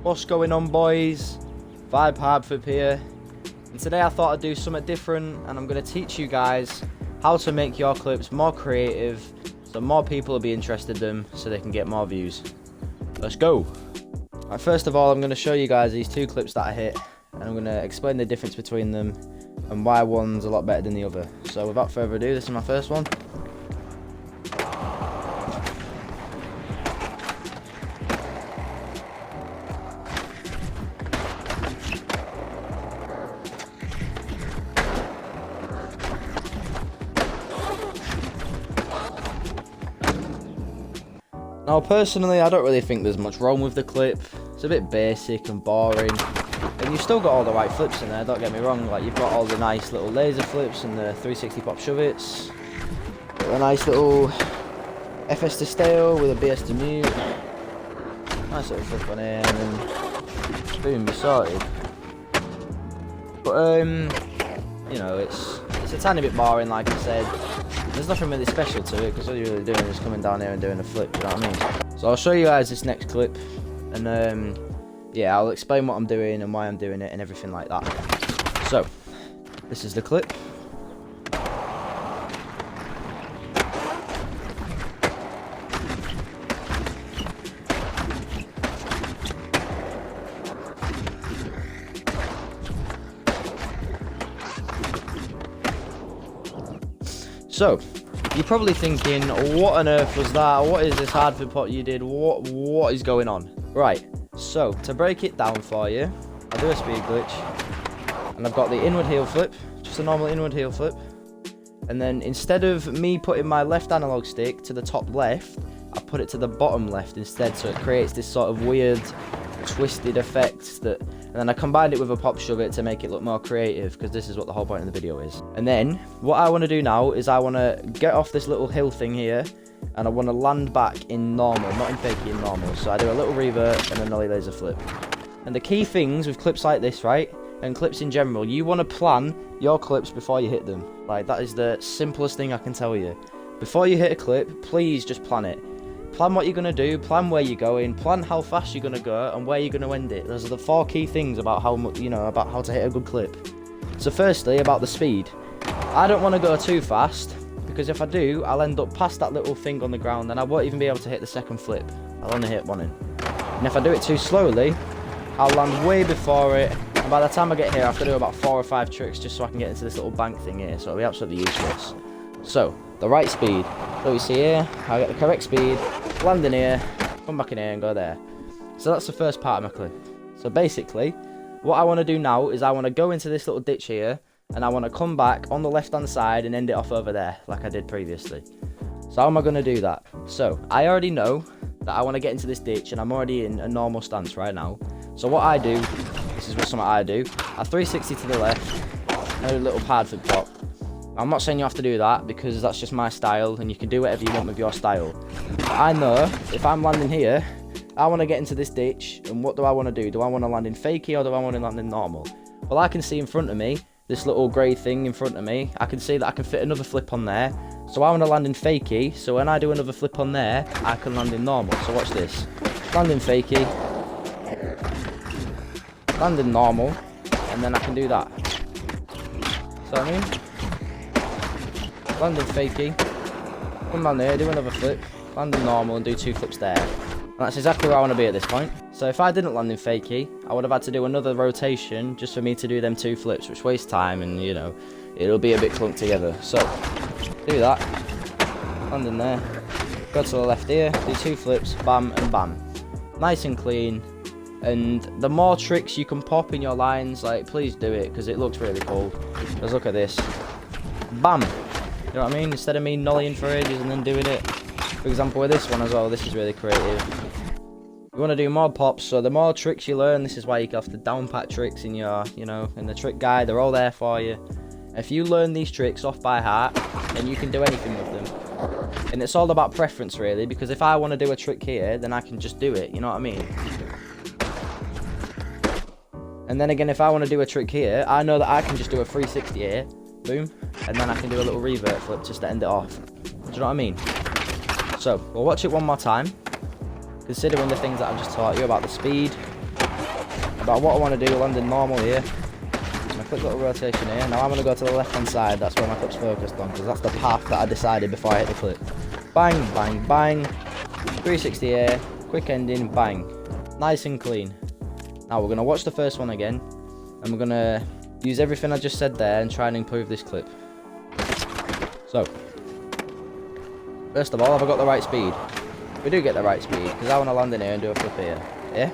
What's going on, boys? Vibe Hardflip here, and today I thought I'd do something different, and I'm going to teach you guys how to make your clips more creative so more people will be interested in them so they can get more views. Let's go. Right, first of all, I'm going to show you guys these two clips that I hit, and I'm going to explain the difference between them and why one's a lot better than the other. So without further ado, this is my first one. Now personally, I don't really think there's much wrong with the clip. It's a bit basic and boring, and you've still got all the right flips in there, don't get me wrong. Like, you've got all the nice little laser flips and the 360 pop shove-its, a nice little FS to stale with a BS to mute, nice little flip on here, and then boom, you're sorted. But you know, it's a tiny bit boring, like I said. There's nothing really special to it, because all you're really doing is coming down here and doing a flip, you know what I mean? So I'll show you guys this next clip, and yeah, I'll explain what I'm doing and why I'm doing it and everything like that. So, this is the clip. So, you're probably thinking, what on earth was that? What is this hard flip what you did? What is going on? Right, so to break it down for you, I'll do a speed glitch, and I've got the inward heel flip, just a normal inward heel flip, and then instead of me putting my left analog stick to the top left, I put it to the bottom left instead, so it creates this sort of weird twisted effect that, and then I combined it with a pop shove-it to make it look more creative, because this is what the whole point of the video is. And then what I want to do now is I want to get off this little hill thing here, and I want to land back in normal, not in fakie, in normal. So I do a little revert and a nollie laser flip. And the key things with clips like this, right, and clips in general, you want to plan your clips before you hit them. Like, that is the simplest thing I can tell you. Before you hit a clip, please just plan it. Plan what you're going to do, plan where you're going, plan how fast you're going to go, and where you're going to end it. Those are the 4 key things about how much, you know, about how to hit a good clip. So firstly, about the speed. I don't want to go too fast, because if I do, I'll end up past that little thing on the ground, and I won't even be able to hit the second flip. I'll only hit one in. And if I do it too slowly, I'll land way before it, and by the time I get here, I have to do about 4 or 5 tricks just so I can get into this little bank thing here, so it'll be absolutely useless. So, the right speed. So you see here, I get the correct speed, land in here, come back in here and go there. So that's the first part of my clip. So basically, what I want to do now is I want to go into this little ditch here, and I want to come back on the left hand side and end it off over there, like I did previously. So how am I going to do that? So, I already know that I want to get into this ditch, and I'm already in a normal stance right now. So what I do, this is something I do, I 360 to the left, and a little pad flip pop. I'm not saying you have to do that, because that's just my style, and you can do whatever you want with your style. But I know, if I'm landing here, I want to get into this ditch, and what do I want to do? Do I want to land in fakie, or do I want to land in normal? Well, I can see in front of me, this little grey thing in front of me, I can see that I can fit another flip on there, so I want to land in fakie, so when I do another flip on there, I can land in normal. So watch this. Land in fakie, land in normal, and then I can do that. See what I mean? Land in fakie, come down there, do another flip, land in normal, and do 2 flips there. And that's exactly where I want to be at this point. So if I didn't land in fakie, I would have had to do another rotation just for me to do them 2 flips, which wastes time, and you know, it'll be a bit clunked together. So, do that, land in there, go to the left here, do 2 flips, bam and bam. Nice and clean. And the more tricks you can pop in your lines, like, please do it, because it looks really cool. Just look at this. Bam! You know what I mean? Instead of me nollying for ages and then doing it. For example, with this one as well, this is really creative. You want to do more pops, so the more tricks you learn, this is why you have to downpat tricks in your, you know, in the trick guide. They're all there for you. If you learn these tricks off by heart, then you can do anything with them. And it's all about preference, really, because if I want to do a trick here, then I can just do it, you know what I mean? And then again, if I want to do a trick here, I know that I can just do a 360 here, boom, and then I can do a little revert flip just to end it off. Do you know what I mean? So, we'll watch it one more time, considering the things that I've just taught you about the speed, But what I want to do, landing normal here. And a quick little rotation here. Now I'm going to go to the left hand side. That's where my clip's focused on, because that's the path that I decided before I hit the clip. Bang, bang, bang. 360 here. Quick ending, bang. Nice and clean. Now we're going to watch the first one again. And we're going to use everything I just said there and try and improve this clip. So, first of all, have I got the right speed? We do get the right speed, because I want to land in here and do a flip here. Yeah?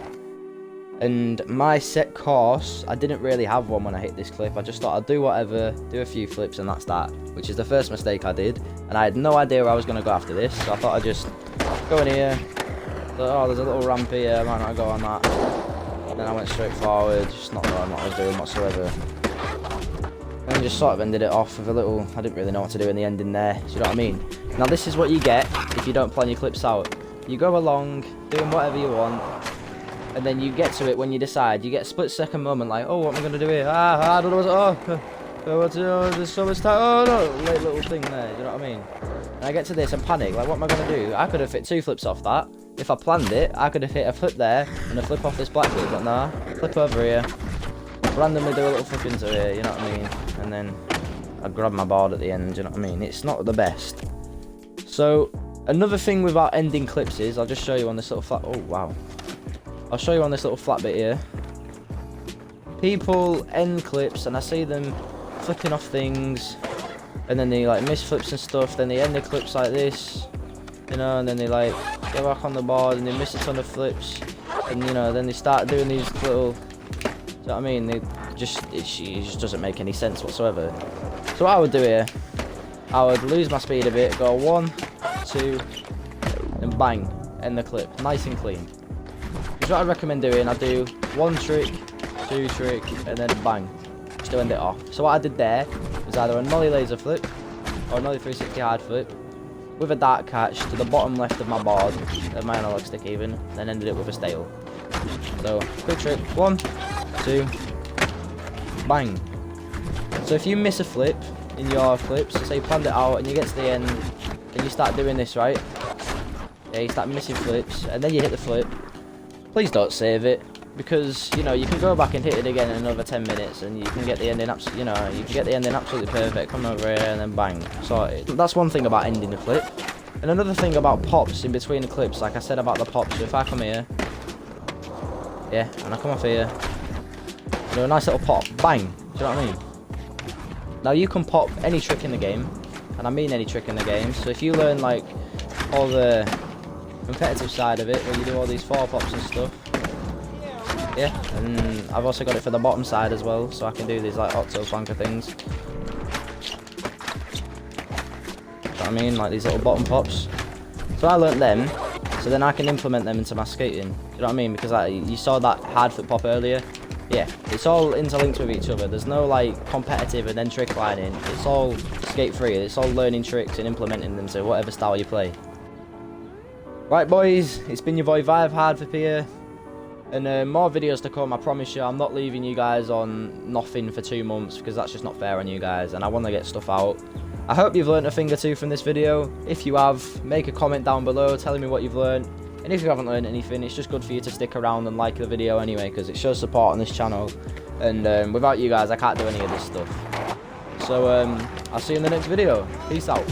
And my set course, I didn't really have one when I hit this clip. I just thought I'd do whatever, do a few flips, and that's that. Which is the first mistake I did. And I had no idea where I was going to go after this. So I thought I'd just go in here. Thought, oh, there's a little ramp here, I might not go on that. And then I went straight forward, just not knowing what I was doing whatsoever. And just sort of ended it off with a little, I didn't really know what to do in the ending there. Do you know what I mean? Now this is what you get if you don't plan your clips out. You go along, doing whatever you want. And then you get to it when you decide. You get a split-second moment like, oh, what am I going to do here? I don't know there's so much time. Oh, no. Late little thing there, do you know what I mean? And I get to this and panic, like, what am I going to do? I could have fit 2 flips off that. If I planned it, I could have hit a flip there and a flip off this black flip, but nah. Flip over here. Randomly do a little flip into here, you know what I mean? And then I grab my board at the end, you know what I mean? It's not the best. So, another thing with our ending clips is, I'll just show you on this little flat, oh wow. I'll show you on this little flat bit here. People end clips and I see them flipping off things, and then they like miss flips and stuff, then they end the clips like this, you know, and then they like go back on the board and they miss a ton of flips, and you know, then they start doing these little, do you know what I mean? It just doesn't make any sense whatsoever. So what I would do here, I would lose my speed a bit, go 1, 2, and bang, end the clip, nice and clean. Which is what I recommend doing. I do 1 trick, 2 trick, and then bang, just to end it off. So what I did there was either a nollie laser flip, or a nollie 360 hard flip, with a dart catch to the bottom left of my board, of my analog stick even, then ended it with a stale. So, quick trick, 1, 2, bang. So if you miss a flip in your flips, say you planned it out and you get to the end and you start doing this, right? Yeah, you start missing flips and then you hit the flip. Please don't save it, because you know you can go back and hit it again in another 10 minutes and you can get the ending absolutely perfect. Come over here and then bang, sorted. That's one thing about ending the flip. And another thing about pops in between the clips, like I said about the pops. So if I come here, yeah, and I come off here, do a nice little pop, bang. Do you know what I mean? Now you can pop any trick in the game, and I mean any trick in the game. So if you learn like all the competitive side of it, where you do all these 4 pops and stuff, yeah, and I've also got it for the bottom side as well, so I can do these like octo flanker things. You know what I mean? Like these little bottom pops. So I learnt them, so then I can implement them into my skating. You know what I mean? Because you saw that hard foot pop earlier. Yeah, it's all interlinked with each other. There's no like competitive and then trick lining. It's all skate free. It's all learning tricks and implementing them to whatever style you play. Right boys, it's been your boy Vive Hardflip here, and more videos to come. I promise you, I'm not leaving you guys on nothing for 2 months, because that's just not fair on you guys, and I want to get stuff out. I hope you've learned a thing or two from this video. If you have, make a comment down below telling me what you've learned, and if you haven't learned anything, it's just good for you to stick around and like the video anyway, because it shows support on this channel, and without you guys I can't do any of this stuff. So I'll see you in the next video. Peace out.